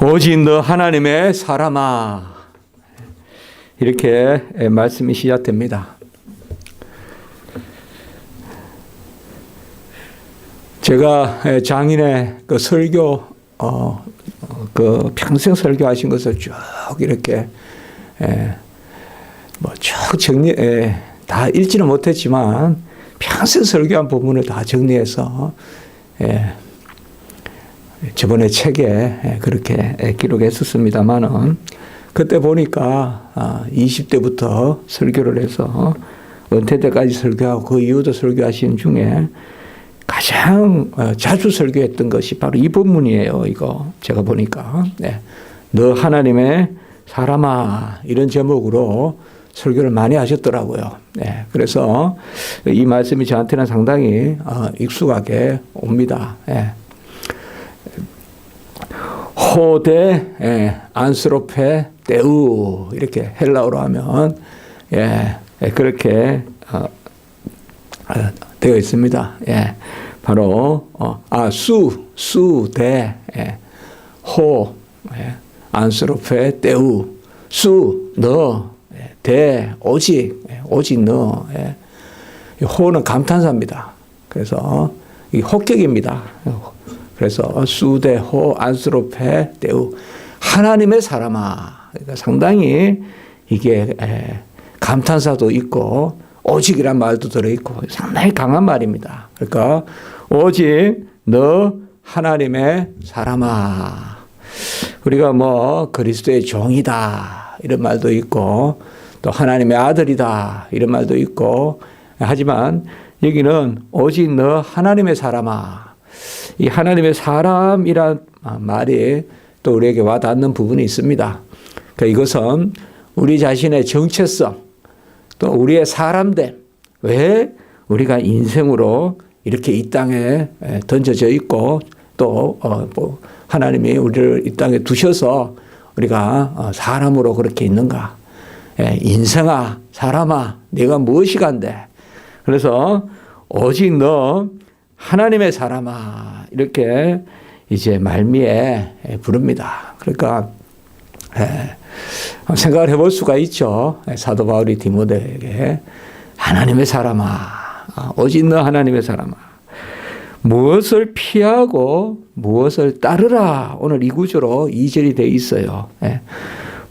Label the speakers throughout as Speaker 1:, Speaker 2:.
Speaker 1: 오직 너 하나님의 사람아, 이렇게 말씀이 시작됩니다. 제가 장인의 그 설교, 그 평생 설교하신 것을 쭉 이렇게 쭉 정리, 다 읽지는 못했지만 평생 설교한 부분을 다 정리해서 저번에 책에 그렇게 기록했었습니다만은, 그때 보니까 20대부터 설교를 해서 은퇴 때까지 설교하고 그 이후도 설교하신 중에 가장 자주 설교했던 것이 바로 이 본문이에요. 이거 제가 보니까 너 하나님의 사람아, 이런 제목으로 설교를 많이 하셨더라고요. 그래서 이 말씀이 저한테는 상당히 익숙하게 옵니다. 호데 안스로페 데우, 이렇게 헬라어로 하면 그렇게 되어 있습니다. 바로 수데 호 안스로페 데우, 수 너, 대 오직 너. 호는 감탄사입니다. 그래서 이 호격입니다. 그래서 수대 호 안스로페 데우, 하나님의 사람아. 그러니까 상당히 이게 감탄사도 있고 오직이란 말도 들어있고 상당히 강한 말입니다. 그러니까 오직 너 하나님의 사람아. 우리가 뭐 그리스도의 종이다 이런 말도 있고 또 하나님의 아들이다 이런 말도 있고, 하지만 여기는 오직 너 하나님의 사람아. 이 하나님의 사람이란 말이 또 우리에게 와닿는 부분이 있습니다. 그러니까 이것은 우리 자신의 정체성, 또 우리의 사람됨, 왜 우리가 인생으로 이렇게 이 땅에 던져져 있고 또 하나님이 우리를 이 땅에 두셔서 우리가 사람으로 그렇게 있는가. 인생아, 사람아, 네가 무엇이간데. 그래서 오직 너 하나님의 사람아, 이렇게 이제 말미에 부릅니다. 그러니까 생각을 해볼 수가 있죠. 사도 바울이 디모데에게 하나님의 사람아, 오직 너 하나님의 사람아, 무엇을 피하고 무엇을 따르라. 오늘 이 구조로 2절이 되어 있어요.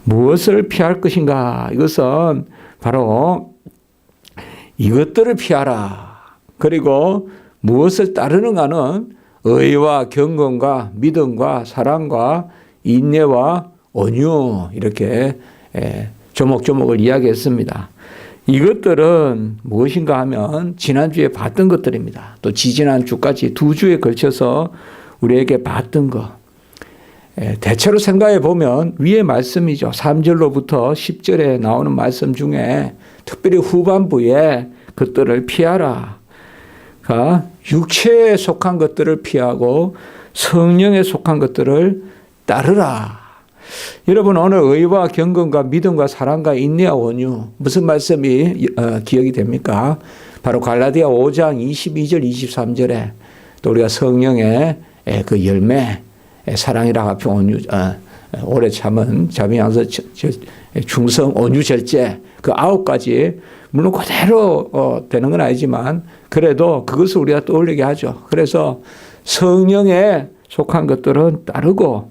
Speaker 1: 무엇을 피할 것인가? 이것은 바로 이것들을 피하라. 그리고 무엇을 따르는가는 의와 경건과 믿음과 사랑과 인내와 온유, 이렇게 조목조목을 이야기했습니다. 이것들은 무엇인가 하면 지난주에 봤던 것들입니다. 또 지지난주까지 2주에 걸쳐서 우리에게 봤던 것. 대체로 생각해 보면 위의 말씀이죠. 3절로부터 10절에 나오는 말씀 중에 특별히 후반부에 것들을 피하라. 그러니까 육체에 속한 것들을 피하고 성령에 속한 것들을 따르라. 여러분, 오늘 의와 경건과 믿음과 사랑과 인내와 온유, 무슨 말씀이 기억이 됩니까? 바로 갈라디아 5장 22절 23절에 또 우리가 성령의 그 열매, 사랑이라 하피 온유, 오래 참은 자비 양서 중성 온유 절제, 그 9가지, 물론 그대로 되는 건 아니지만 그래도 그것을 우리가 떠올리게 하죠. 그래서 성령에 속한 것들은 따르고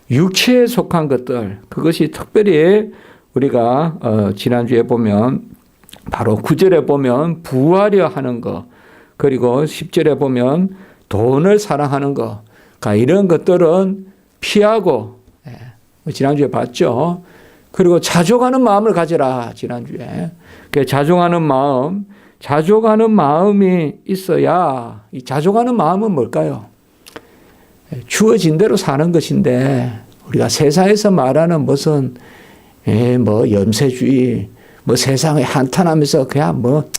Speaker 1: 육체에 속한 것들, 그것이 특별히 우리가 지난주에 보면 바로 9절에 보면 부하려 하는 것, 그리고 10절에 보면 돈을 사랑하는 것, 그러니까 이런 것들은 피하고, 지난주에 봤죠. 그리고 자족하는 마음을 가져라, 지난주에. 자족하는 마음이 있어야, 이 자족하는 마음은 뭘까요? 주어진 대로 사는 것인데, 우리가 세상에서 말하는 무슨 뭐 염세주의, 뭐 세상에 한탄하면서 그냥 뭐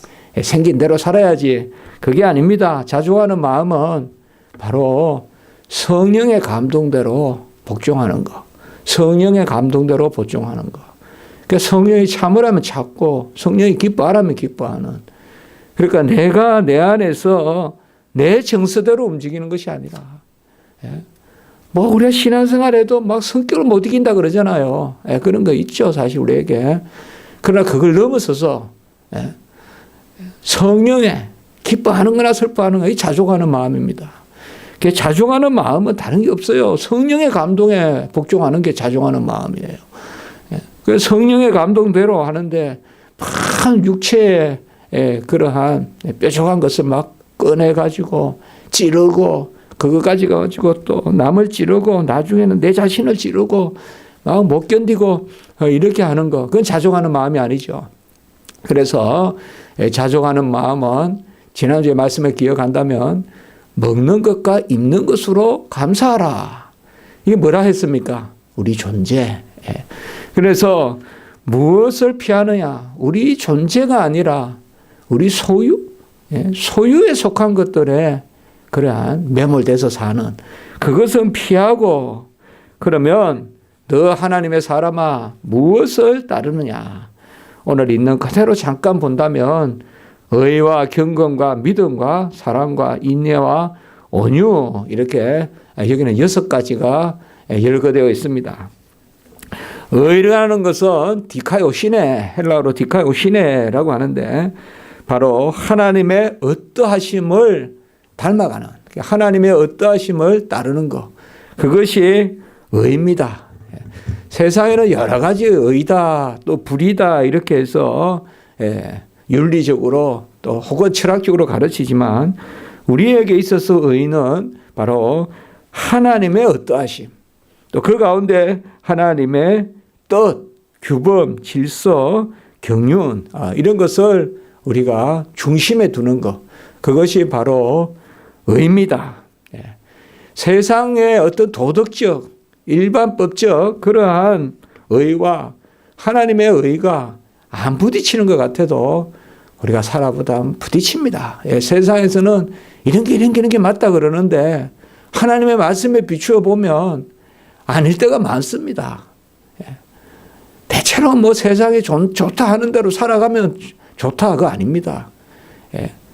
Speaker 1: 생긴 대로 살아야지, 그게 아닙니다. 자족하는 마음은 바로 성령의 감동대로 복종하는 것, 성령의 감동대로 복종하는 것. 그러니까 성령이 참으라면 참고 성령이 기뻐하라면 기뻐하는. 그러니까 내가 내 안에서 내 정서대로 움직이는 것이 아니라 뭐 우리가 신앙생활에도 막 성격을 못 이긴다 그러잖아요. 예, 그런 거 있죠, 사실 우리에게. 그러나 그걸 넘어서서 예, 성령에 기뻐하는 거나 슬퍼하는 거나 자족하는 마음입니다. 자족하는 마음은 다른 게 없어요. 성령의 감동에 복종하는 게 자족하는 마음이에요. 예, 그 성령의 감동대로 하는데 막 육체의 그러한 뾰족한 것을 막 꺼내가지고 찌르고 그거 가지고 또 남을 찌르고 나중에는 내 자신을 찌르고 막 못 견디고 이렇게 하는 거, 그건 자족하는 마음이 아니죠. 그래서 자족하는 마음은 지난주에 말씀을 기억한다면 먹는 것과 입는 것으로 감사하라. 이게 뭐라 했습니까? 우리 존재. 그래서 무엇을 피하느냐? 우리 존재가 아니라 우리 소유, 소유에 속한 것들에 그러한 매몰돼서 사는 그것은 피하고, 그러면 너 하나님의 사람아 무엇을 따르느냐? 오늘 있는 그대로 잠깐 본다면 의와 경건과 믿음과 사랑과 인내와 온유, 이렇게 여기는 6가지가 열거되어 있습니다. 의라는 것은 디카요시네, 헬라어로 디카요시네라고 하는데 바로 하나님의 어떠하심을 닮아가는, 하나님의 어떠하심을 따르는 것, 그것이 의입니다. 세상에는 여러 가지 의다, 또 불이다 이렇게 해서 윤리적으로 또 혹은 철학적으로 가르치지만 우리에게 있어서 의는 바로 하나님의 어떠하심, 또 그 가운데 하나님의 뜻, 규범, 질서, 경륜, 이런 것을 우리가 중심에 두는 것, 그것이 바로 의입니다. 세상의 어떤 도덕적, 일반법적 그러한 의와 하나님의 의가 안 부딪히는 것 같아도 우리가 살아보다 부딪힙니다. 세상에서는 이런 게 맞다 그러는데 하나님의 말씀에 비추어 보면 아닐 때가 많습니다. 대체로 뭐 세상이 좋다 하는 대로 살아가면 좋다, 그거 아닙니다.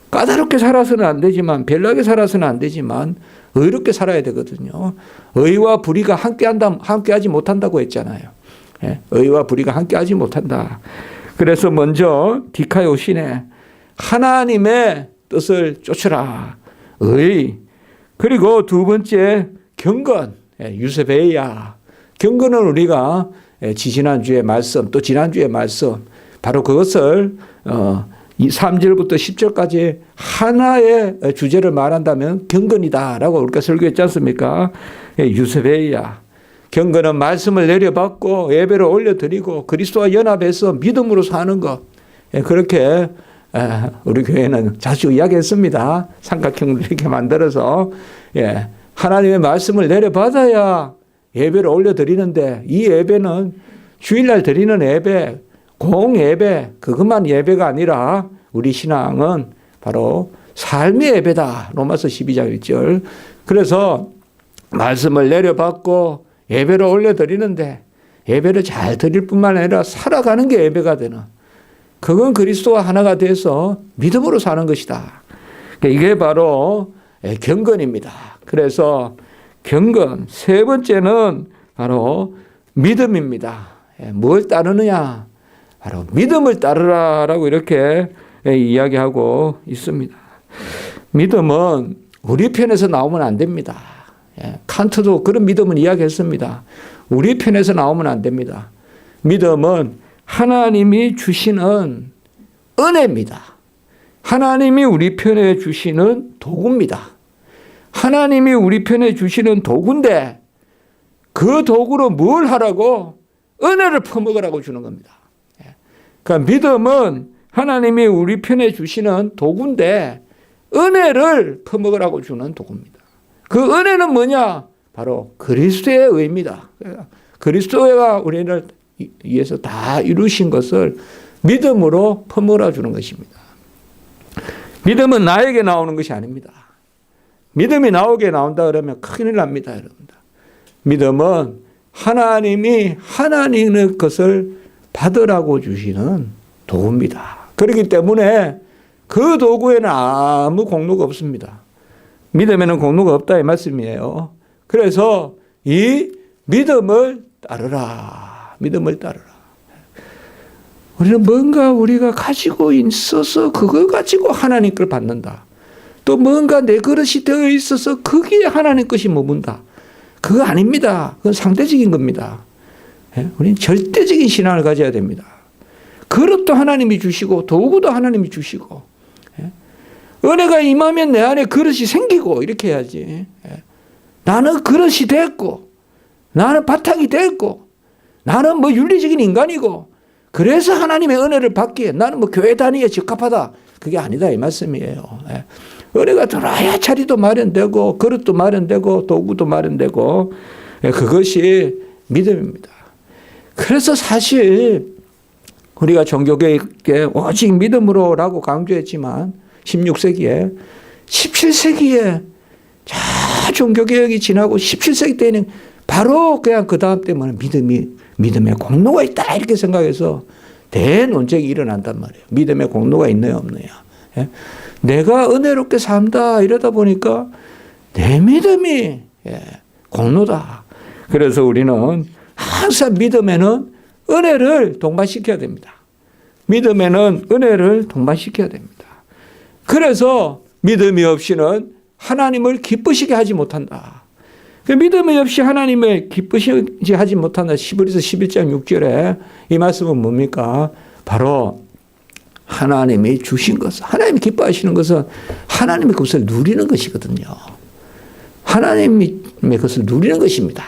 Speaker 1: 까다롭게 살아서는 안 되지만, 별나게 살아서는 안 되지만 의롭게 살아야 되거든요. 의와 불의가 함께하지 못한다고 했잖아요. 의와 불의가 함께하지 못한다. 그래서 먼저 디카요시네, 하나님의 뜻을 쫓으라, 의. 그리고 두 번째 경건, 유세베이야. 경건은 우리가 지난주의 말씀, 또 지난주의 말씀, 바로 그것을 3절부터 10절까지 하나의 주제를 말한다면 경건이다라고 우리가 설교했지 않습니까? 유세베이야. 경건은 말씀을 내려받고 예배를 올려드리고 그리스도와 연합해서 믿음으로 사는 것. 그렇게 우리 교회는 자주 이야기했습니다. 삼각형을 이렇게 만들어서 하나님의 말씀을 내려받아야 예배를 올려드리는데, 이 예배는 주일날 드리는 예배, 공예배, 그것만 예배가 아니라 우리 신앙은 바로 삶의 예배다. 로마서 12장 1절. 그래서 말씀을 내려받고 예배를 올려드리는데 예배를 잘 드릴 뿐만 아니라 살아가는 게 예배가 되는, 그건 그리스도와 하나가 돼서 믿음으로 사는 것이다. 이게 바로 경건입니다. 그래서 경건, 세 번째는 바로 믿음입니다. 뭘 따르느냐? 바로 믿음을 따르라라고 이렇게 이야기하고 있습니다. 믿음은 우리 편에서 나오면 안 됩니다. 칸트도 그런 믿음은 이야기했습니다. 우리 편에서 나오면 안 됩니다. 믿음은 하나님이 주시는 은혜입니다. 하나님이 우리 편에 주시는 도구입니다. 하나님이 우리 편에 주시는 도구인데 그 도구로 뭘 하라고? 은혜를 퍼먹으라고 주는 겁니다. 그러니까 믿음은 하나님이 우리 편에 주시는 도구인데 은혜를 퍼먹으라고 주는 도구입니다. 그 은혜는 뭐냐? 바로 그리스도의 의입니다. 그리스도가 우리를 위해서 다 이루신 것을 믿음으로 퍼먹으라 주는 것입니다. 믿음은 나에게 나오는 것이 아닙니다. 믿음이 나온다 그러면 큰일 납니다, 여러분들. 믿음은 하나님이 하나님의 것을 받으라고 주시는 도구입니다. 그렇기 때문에 그 도구에는 아무 공로가 없습니다. 믿음에는 공로가 없다 이 말씀이에요. 그래서 이 믿음을 따르라. 믿음을 따르라. 우리는 뭔가 우리가 가지고 있어서 그걸 가지고 하나님 걸 받는다. 또 뭔가 내 그릇이 되어 있어서 거기에 하나님 것이 머문다. 그거 아닙니다. 그건 상대적인 겁니다. 우리는 절대적인 신앙을 가져야 됩니다. 그릇도 하나님이 주시고 도구도 하나님이 주시고 은혜가 임하면 내 안에 그릇이 생기고 이렇게 해야지. 나는 그릇이 됐고 나는 바탕이 됐고 나는 뭐 윤리적인 인간이고 그래서 하나님의 은혜를 받기에 나는 뭐 교회 다니기에 적합하다. 그게 아니다 이 말씀이에요. 은혜가 들어야 자리도 마련되고 그릇도 마련되고 도구도 마련되고 그것이 믿음입니다. 그래서 사실 우리가 종교개혁에 오직 믿음으로라고 강조했지만 16세기에 17세기에 자 종교개혁이 지나고 17세기 때는 바로 그냥 그 다음 때문에 믿음의 공로가 있다 이렇게 생각해서 대논쟁이 일어난단 말이에요. 믿음의 공로가 있느냐 없느냐. 내가 은혜롭게 산다 이러다 보니까 내 믿음이 공로다. 그래서 우리는 항상 믿음에는 은혜를 동반시켜야 됩니다. 믿음에는 은혜를 동반시켜야 됩니다. 그래서 믿음이 없이는 하나님을 기쁘시게 하지 못한다. 믿음이 없이 하나님을 기쁘시게 하지 못한다. 히브리서 11장 6절에 이 말씀은 뭡니까? 바로 하나님이 주신 것, 하나님이 기뻐하시는 것은 하나님의 그것을 누리는 것이거든요. 하나님의 그것을 누리는 것입니다.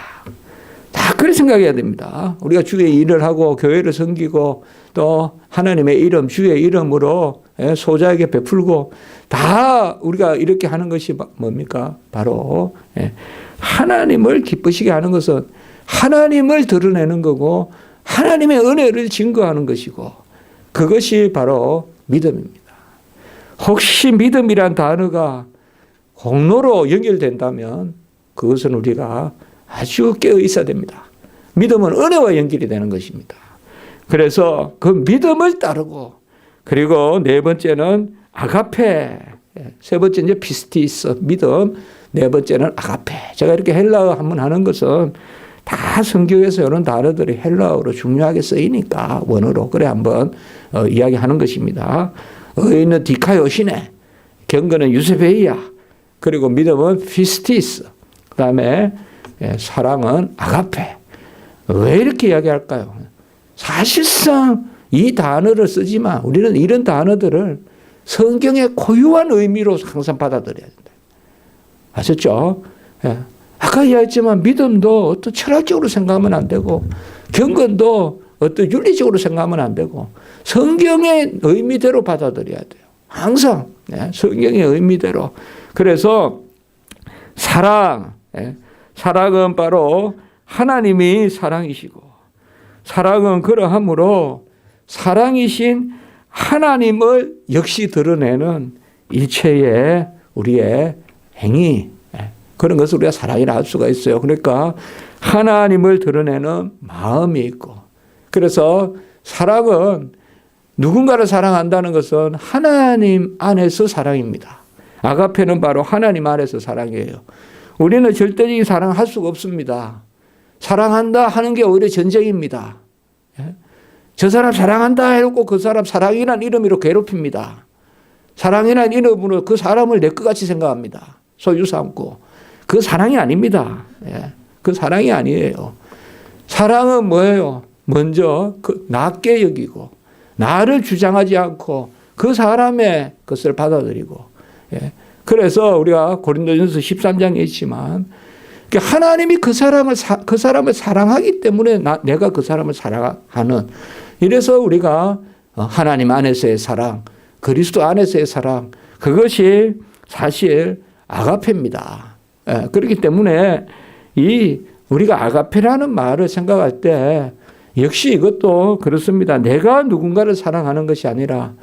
Speaker 1: 다 그렇게 생각해야 됩니다. 우리가 주의 일을 하고 교회를 섬기고 또 하나님의 이름, 주의 이름으로 소자에게 베풀고 다 우리가 이렇게 하는 것이 뭡니까? 바로 하나님을 기쁘시게 하는 것은 하나님을 드러내는 거고 하나님의 은혜를 증거하는 것이고 그것이 바로 믿음입니다. 혹시 믿음이란 단어가 공로로 연결된다면 그것은 우리가 아주 깨어 있어야 됩니다. 믿음은 은혜와 연결이 되는 것입니다. 그래서 그 믿음을 따르고 그리고 네 번째는 아가페, 세 번째는 피스티스, 믿음, 네 번째는 아가페. 제가 이렇게 헬라어 한번 하는 것은 다 성경에서 이런 단어들이 헬라어로 중요하게 쓰이니까 원어로 그래 한번 이야기하는 것입니다. 의는 디카요시네, 경건은 유세베이야, 그리고 믿음은 피스티스, 그 다음에 사랑은 아가페. 왜 이렇게 이야기할까요? 사실상 이 단어를 쓰지만 우리는 이런 단어들을 성경의 고유한 의미로 항상 받아들여야 된다. 아셨죠? 아까 이야기했지만 믿음도 어떤 철학적으로 생각하면 안 되고 경건도 어떤 윤리적으로 생각하면 안 되고 성경의 의미대로 받아들여야 돼요. 항상 성경의 의미대로. 그래서 사랑은 바로 하나님이 사랑이시고 사랑은 그러하므로 사랑이신 하나님을 역시 드러내는 일체의 우리의 행위, 그런 것을 우리가 사랑이라 할 수가 있어요. 그러니까 하나님을 드러내는 마음이 있고, 그래서 사랑은 누군가를 사랑한다는 것은 하나님 안에서 사랑입니다. 아가페는 바로 하나님 안에서 사랑이에요. 우리는 절대적인 사랑을 할 수가 없습니다. 사랑한다 하는 게 오히려 전쟁입니다. 저 사람 사랑한다 해놓고 그 사람 사랑이라는 이름으로 괴롭힙니다. 사랑이라는 이름으로 그 사람을 내 것 같이 생각합니다. 소유 삼고. 그 사랑이 아닙니다. 그 사랑이 아니에요. 사랑은 뭐예요? 먼저 낮게 여기고 나를 주장하지 않고 그 사람의 것을 받아들이고. 그래서 우리가 고린도전서 13장에 있지만 하나님이 그 사람을 사랑하기 때문에 내가 그 사람을 사랑하는, 이래서 우리가 하나님 안에서의 사랑, 그리스도 안에서의 사랑, 그것이 사실 아가페입니다. 그렇기 때문에 우리가 아가페라는 말을 생각할 때 역시 이것도 그렇습니다. 내가 누군가를 사랑하는 것이 아니라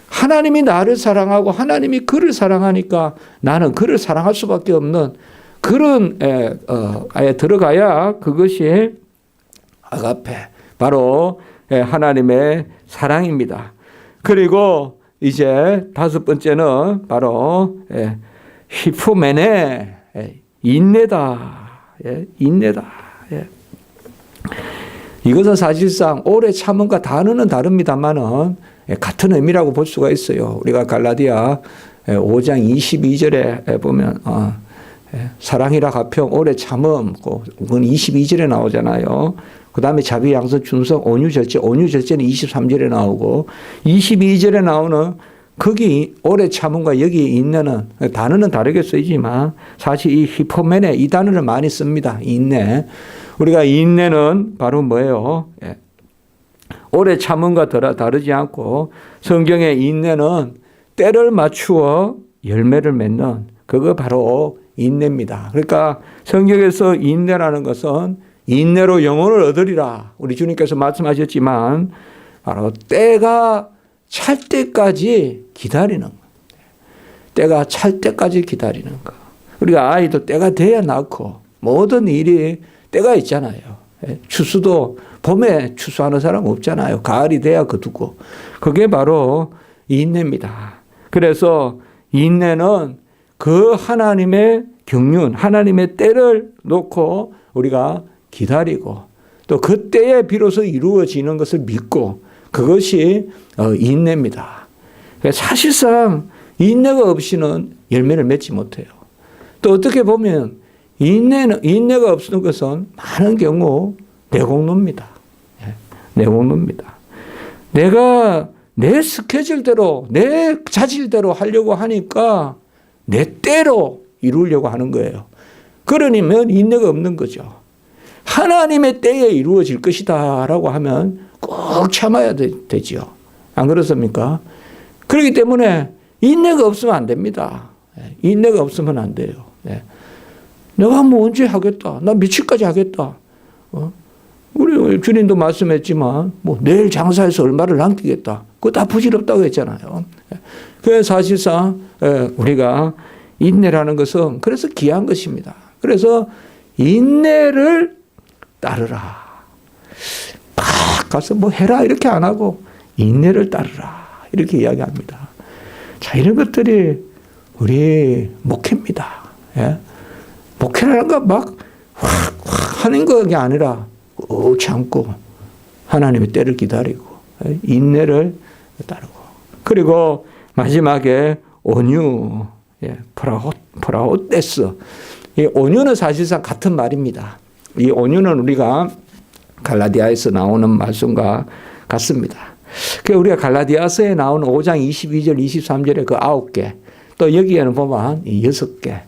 Speaker 1: 하나님이 나를 사랑하고 하나님이 그를 사랑하니까 나는 그를 사랑할 수밖에 없는 그런 아예 들어가야 그것이 아가페, 바로 하나님의 사랑입니다. 그리고 이제 다섯 번째는 바로 히포메네, 인내다. 예, 인내다. 예. 이것은 사실상 오래 참음과 단어는 다릅니다만은 같은 의미라고 볼 수가 있어요. 우리가 갈라디아 5장 22절에 보면 사랑이라 가평 오래 참음, 그건 22절에 나오잖아요. 그 다음에 자비, 양선, 준성, 온유, 절제. 온유, 절제는 23절에 나오고 22절에 나오는 거기 오래 참음과 여기 인내는 단어는 다르게 쓰이지만 사실 이 히포메네 이 단어를 많이 씁니다. 인내. 우리가 인내는 바로 뭐예요? 오래 참음과 다르지 않고 성경의 인내는 때를 맞추어 열매를 맺는 그거 바로 인내입니다. 그러니까 성경에서 인내라는 것은 인내로 영혼을 얻으리라. 우리 주님께서 말씀하셨지만 바로 때가 찰 때까지 기다리는 것. 때가 찰 때까지 기다리는 것. 우리가 아이도 때가 돼야 낳고 모든 일이 때가 있잖아요. 추수도 봄에 추수하는 사람 없잖아요. 가을이 돼야 거두고. 그게 바로 인내입니다. 그래서 인내는 그 하나님의 경륜, 하나님의 때를 놓고 우리가 기다리고 또 그 때에 비로소 이루어지는 것을 믿고 그것이 인내입니다. 사실상 인내가 없이는 열매를 맺지 못해요. 또 어떻게 보면 인내가 없는 것은 많은 경우 내공로입니다. 내공로입니다. 내가 내 스케줄대로 내 자질대로 하려고 하니까 내 때로 이루려고 하는 거예요. 그러면 인내가 없는 거죠. 하나님의 때에 이루어질 것이다 라고 하면 꼭 참아야 되지요. 안 그렇습니까? 그렇기 때문에 인내가 없으면 안 됩니다. 인내가 없으면 안 돼요. 내가 뭐 언제 하겠다. 나 며칠까지 하겠다. 우리 주님도 말씀했지만 뭐 내일 장사해서 얼마를 남기겠다. 그거 다 부질없다고 했잖아요. 그래서 사실상 우리가 인내라는 것은 그래서 귀한 것입니다. 그래서 인내를 따르라. 막 가서 뭐 해라 이렇게 안 하고 인내를 따르라 이렇게 이야기합니다. 자, 이런 것들이 우리 목회입니다. 목회라는 건 막 확 하는 것이 아니라 꼭 참고 하나님의 때를 기다리고 인내를 따르고 그리고 마지막에 온유, 프라호테스. 이 온유는 사실상 같은 말입니다. 이 온유는 우리가 갈라디아에서 나오는 말씀과 같습니다. 우리가 갈라디아서에 나오는 5장 22절, 23절에 그 9개, 또 여기에는 보면 6개.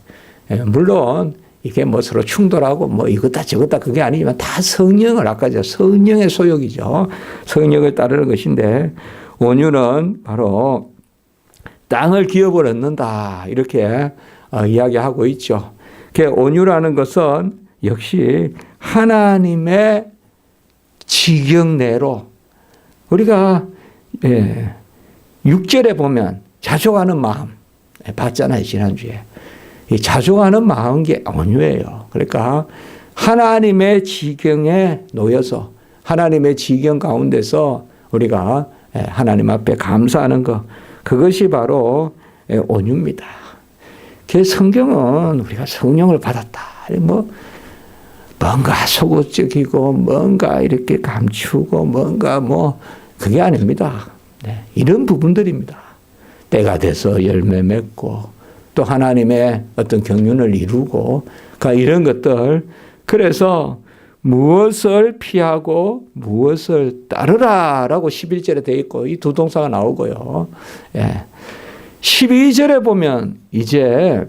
Speaker 1: 물론 이게 뭐 서로 충돌하고 뭐 이거다 저거다 그게 아니지만 다 성령을 아까 성령의 소욕이죠. 성령을 따르는 것인데 온유는 바로 땅을 기업을 얻는다 이렇게 이야기하고 있죠. 온유라는 것은 역시 하나님의 지경 내로 우리가 6절에 보면 자족하는 마음 봤잖아요. 지난주에. 이 자족하는 마음이 온유예요. 그러니까 하나님의 지경에 놓여서 하나님의 지경 가운데서 우리가 하나님 앞에 감사하는 것 그것이 바로 온유입니다. 성경은 우리가 성령을 받았다. 뭔가 소극적이고 뭔가 이렇게 감추고 뭔가 그게 아닙니다. 이런 부분들입니다. 때가 돼서 열매 맺고 또 하나님의 어떤 경륜을 이루고 이런 것들 그래서 무엇을 피하고 무엇을 따르라라고 11절에 되어 있고 이 두 동사가 나오고요. 12절에 보면 이제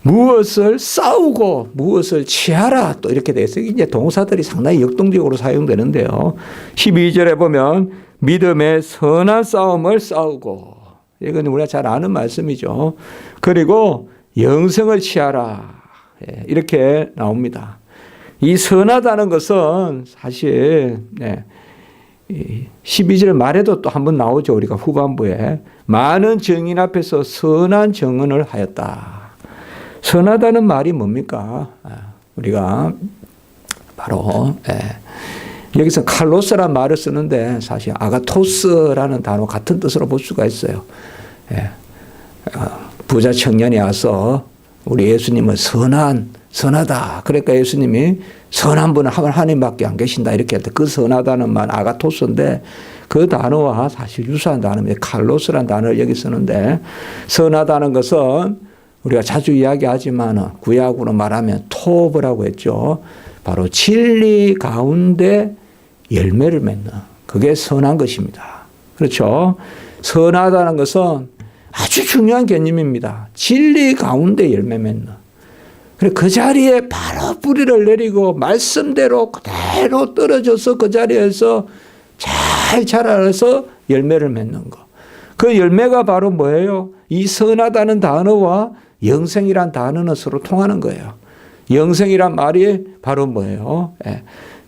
Speaker 1: 무엇을 싸우고 무엇을 취하라 또 이렇게 되어 있어요. 이제 동사들이 상당히 역동적으로 사용되는데요. 12절에 보면 믿음의 선한 싸움을 싸우고 이건 우리가 잘 아는 말씀이죠. 그리고 영생을 취하라 이렇게 나옵니다. 이 선하다는 것은 사실 12절 말에도 또 한번 나오죠. 우리가 후반부에 많은 증인 앞에서 선한 증언을 하였다. 선하다는 말이 뭡니까? 우리가 바로 여기서 칼로스라는 말을 쓰는데 사실 아가토스라는 단어 같은 뜻으로 볼 수가 있어요. 부자 청년이 와서 우리 예수님은 선하다. 그러니까 예수님이 선한 분은 하나님밖에 안 계신다. 이렇게 할 때 그 선하다는 말 아가토스인데 그 단어와 사실 유사한 단어입니다. 칼로스라는 단어를 여기 쓰는데 선하다는 것은 우리가 자주 이야기하지만 구약으로 말하면 토브라고 했죠. 바로 진리 가운데 열매를 맺는 그게 선한 것입니다. 그렇죠? 선하다는 것은 아주 중요한 개념입니다. 진리 가운데 열매 맺는. 그 자리에 바로 뿌리를 내리고 말씀대로 그대로 떨어져서 그 자리에서 잘 자라서 열매를 맺는 거. 그 열매가 바로 뭐예요? 이 선하다는 단어와 영생이란 단어는 서로 통하는 거예요. 영생이란 말이 바로 뭐예요?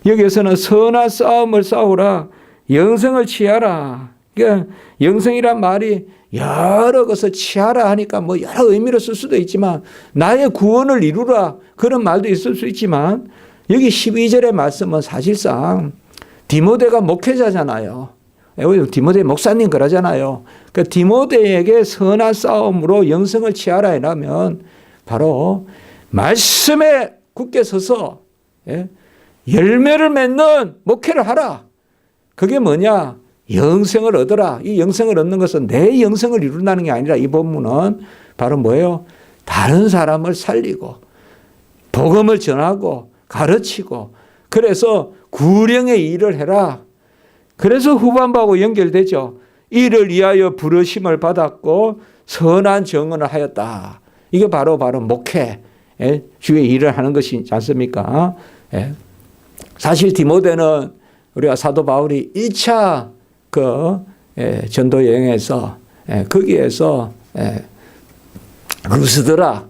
Speaker 1: 여기에서는 선한 싸움을 싸우라. 영생을 취하라. 그러니까 영생이란 말이 여러 것을 취하라 하니까 뭐 여러 의미로 쓸 수도 있지만 나의 구원을 이루라 그런 말도 있을 수 있지만 여기 12절의 말씀은 사실상 디모데가 목회자잖아요. 디모데 목사님 그러잖아요. 그 디모데에게 선한 싸움으로 영생을 취하라 이라면 바로 말씀에 굳게 서서 열매를 맺는 목회를 하라. 그게 뭐냐? 영생을 얻어라. 이 영생을 얻는 것은 내 영생을 이룬다는 게 아니라 이 본문은 바로 뭐예요? 다른 사람을 살리고 복음을 전하고 가르치고 그래서 구령의 일을 해라. 그래서 후반부하고 연결되죠. 이를 위하여 부르심을 받았고 선한 정언을 하였다. 이게 바로 목회 주의 일을 하는 것이지 않습니까? 사실 디모데는 우리가 사도 바울이 1차 전도 여행에서 거기에서 루스드라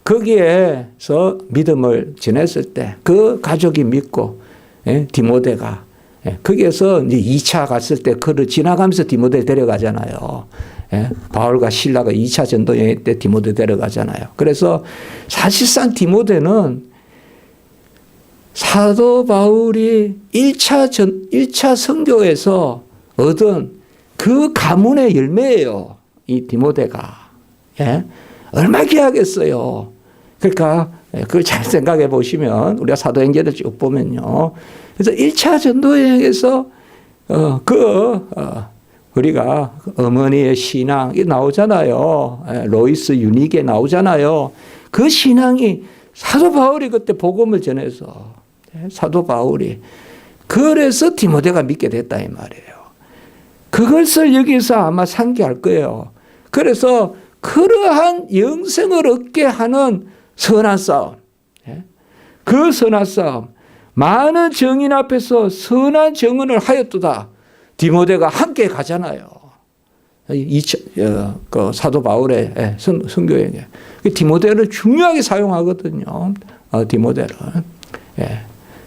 Speaker 1: 거기에서 믿음을 전했을 때 그 가족이 믿고 디모데가 거기에서 이제 2차 갔을 때 그를 지나가면서 디모데 데려가잖아요. 바울과 실라가 2차 전도 여행 때 디모데 데려가잖아요. 그래서 사실상 디모데는 사도 바울이 1차 선교에서 얻은 그 가문의 열매예요. 이 디모데가. 얼마나 귀하겠어요. 그러니까 그걸 잘 생각해 보시면 우리가 사도행전을 쭉 보면요. 그래서 1차 전도여행에서 우리가 어머니의 신앙이 나오잖아요. 로이스 유니게 나오잖아요. 그 신앙이 사도 바울이 그때 복음을 전해서 사도 바울이 그래서 디모데가 믿게 됐다 이 말이에요. 그것을 여기서 아마 상기할 거예요. 그래서 그러한 영생을 얻게 하는 선한 싸움. 그 선한 싸움. 많은 정인 앞에서 선한 정언을 하였도다. 디모데가 함께 가잖아요. 그 사도 바울의 선교여행에. 디모데를 중요하게 사용하거든요. 디모데를.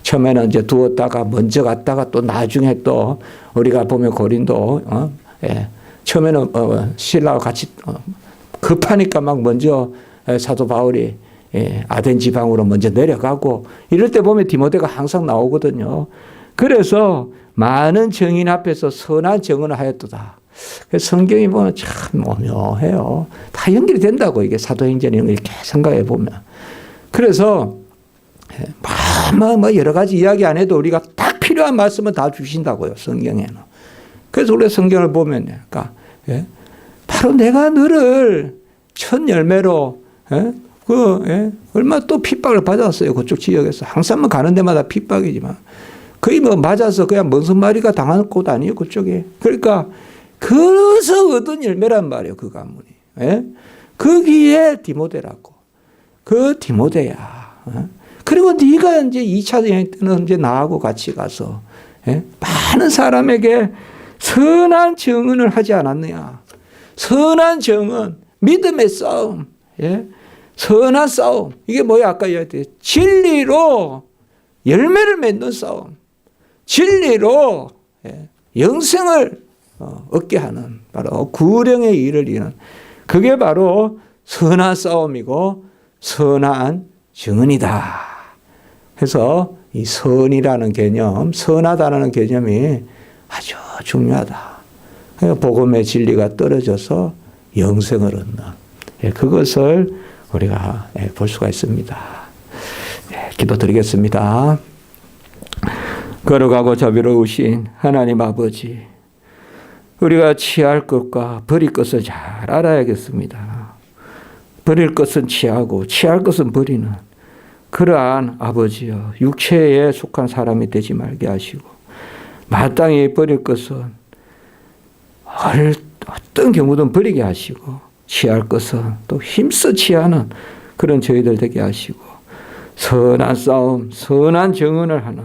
Speaker 1: 처음에는 이제 두었다가 먼저 갔다가 또 나중에 또 우리가 보면 고린도 처음에는 신라와 같이 급하니까 막 먼저 사도 바울이 아덴 지방으로 먼저 내려가고 이럴 때 보면 디모데가 항상 나오거든요. 그래서 많은 정인 앞에서 선한 정언을 하였도다. 성경이 보면 참 오묘해요. 다 연결이 된다고 이게 사도행전 이런 거 이렇게 생각해 보면. 그래서 뭐 여러 가지 이야기 안 해도 우리가 딱 필요한 말씀은 다 주신다고요. 성경에는. 그래서 우리가 성경을 보면 그러니까 바로 내가 너를 첫 열매로 얼마 또 핍박을 받았어요. 그쪽 지역에서. 항상 가는 데마다 핍박이지만 거의 뭐 맞아서 그냥 먼선마리가 당하는 곳 아니에요. 그쪽에. 그러니까 그래서 얻은 열매란 말이에요. 그 가문이. 거기에 디모데라고. 그 디모데야. 그리고 네가 이제 2차 여행 때는 이제 나하고 같이 가서 많은 사람에게 선한 증언을 하지 않았느냐. 선한 증언, 믿음의 싸움, 선한 싸움. 이게 뭐야? 아까 이야기했듯이 진리로 열매를 맺는 싸움. 진리로 영생을 얻게 하는 바로 구령의 일을 이루는 그게 바로 선한 싸움이고 선한 증언이다. 그래서 이 선이라는 개념, 선하다는 개념이 아주 중요하다. 복음의 진리가 떨어져서 영생을 얻는 그것을 우리가 볼 수가 있습니다. 기도드리겠습니다. 거룩하고 자비로우신 하나님 아버지, 우리가 취할 것과 버릴 것을 잘 알아야겠습니다. 버릴 것은 취하고 취할 것은 버리는 그러한 아버지여, 육체에 속한 사람이 되지 말게 하시고, 마땅히 버릴 것은 어떤 경우든 버리게 하시고, 취할 것은 또 힘써 취하는 그런 저희들 되게 하시고, 선한 싸움, 선한 정언을 하는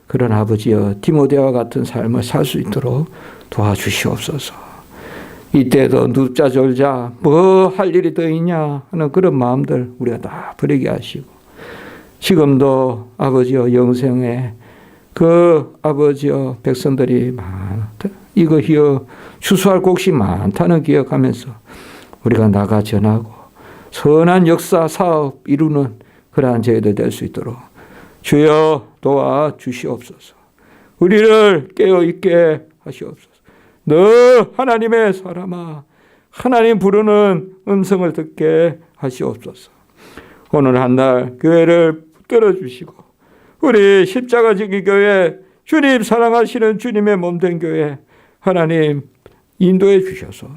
Speaker 1: 그런 아버지여, 디모데와 같은 삶을 살 수 있도록 도와주시옵소서. 이때도 눕자 졸자 뭐 할 일이 더 있냐 하는 그런 마음들 우리가 다 버리게 하시고, 지금도 아버지여 영생에 그 아버지여 백성들이 많다, 이거히여 추수할 곡이 많다는 기억하면서 우리가 나가 전하고 선한 역사 사업 이루는 그러한 저희들 될 수 있도록 주여 도와주시옵소서. 우리를 깨어있게 하시옵소서. 너 하나님의 사람아, 하나님 부르는 음성을 듣게 하시옵소서. 오늘 한날 교회를 붙들어 주시고, 우리 십자가 지기 교회, 주님 사랑하시는 주님의 몸된 교회 하나님 인도해 주셔서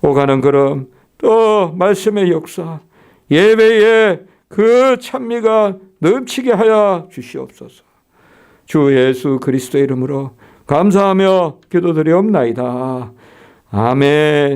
Speaker 1: 오가는 걸음, 또 말씀의 역사, 예배의 그 찬미가 넘치게 하여 주시옵소서. 주 예수 그리스도의 이름으로 감사하며 기도드리옵나이다. 아멘.